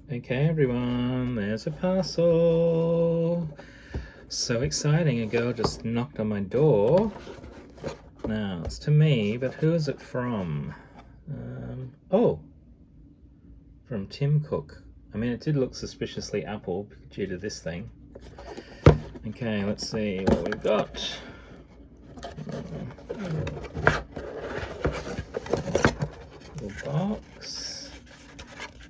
Okay, everyone, there's a parcel. So exciting, a girl just knocked on my door. Now, it's to me, but who is it from? Oh, from Tim Cook. I mean, it did look suspiciously Apple due to this thing. Okay, let's see what we've got. Little box.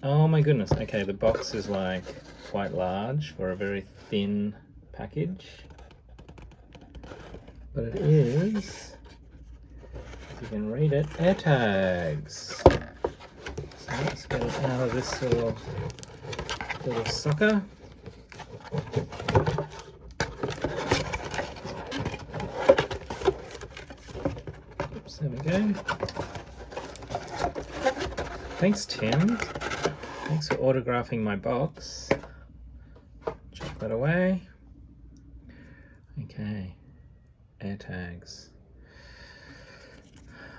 Oh my goodness. Okay, the box is like quite large for a very thin package. But it is, if you can read it, AirTags. So let's get it out of this little sucker. Oops, there we go. Thanks, Tim. Thanks for autographing my box. Chuck that away. Okay, AirTags.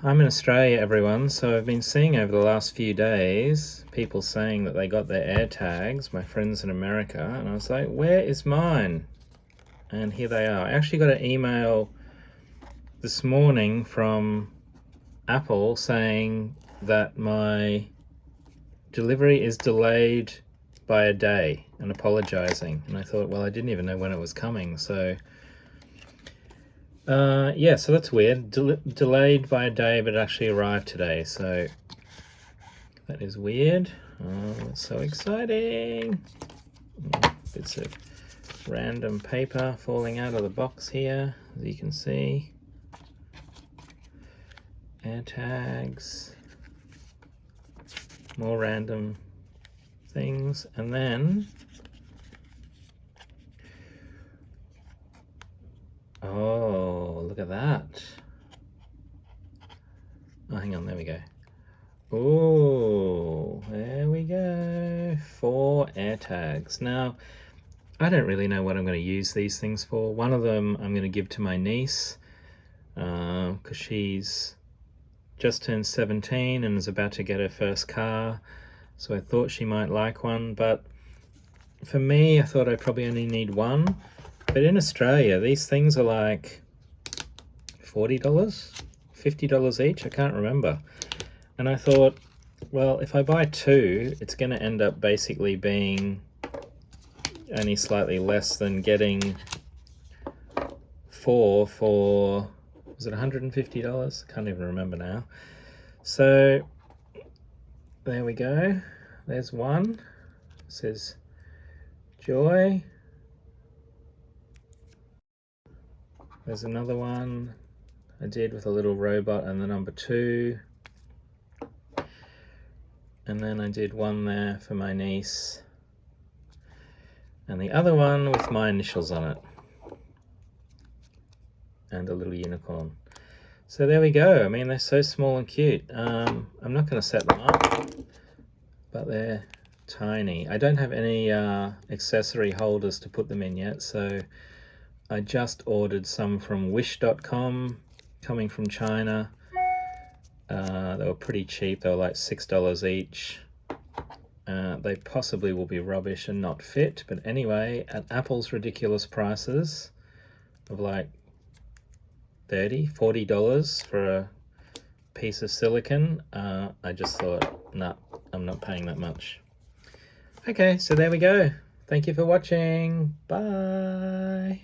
I'm in Australia, everyone, so I've been seeing over the last few days people saying that they got their AirTags, my friends in America, and I was like, where is mine? And here they are. I actually got an email this morning from Apple saying that my delivery is delayed by a day and apologizing. And I thought, well, I didn't even know when it was coming, so yeah, so that's weird. Delayed by a day, but it actually arrived today, so that is weird. Oh, it's so exciting. Bits of random paper falling out of the box here, as you can see. AirTags. More random things, and then oh, look at that. Oh, hang on, there we go. Oh, there we go. 4 AirTags. Now, I don't really know what I'm going to use these things for. One of them I'm going to give to my niece because she's just turned 17 and is about to get her first car. So I thought she might like one, but for me, I thought I probably only need one. But in Australia, these things are like $40, $50 each, I can't remember. And I thought, well, if I buy 2, it's going to end up basically being only slightly less than getting 4 for, was it $150? I can't even remember now. So there we go. There's one. It says Joy. There's another one I did with a little robot and the number 2. And then I did one there for my niece. And the other one with my initials on it. And a little unicorn. So there we go. I mean, they're so small and cute. I'm not going to set them up, but they're tiny. I don't have any accessory holders to put them in yet, so I just ordered some from wish.com, coming from China. They were pretty cheap. They were like $6 each. They possibly will be rubbish and not fit, but anyway, at Apple's ridiculous prices of like $30, $40 for a piece of silicon, I just thought, nah, I'm not paying that much. Okay, so there we go. Thank you for watching. Bye.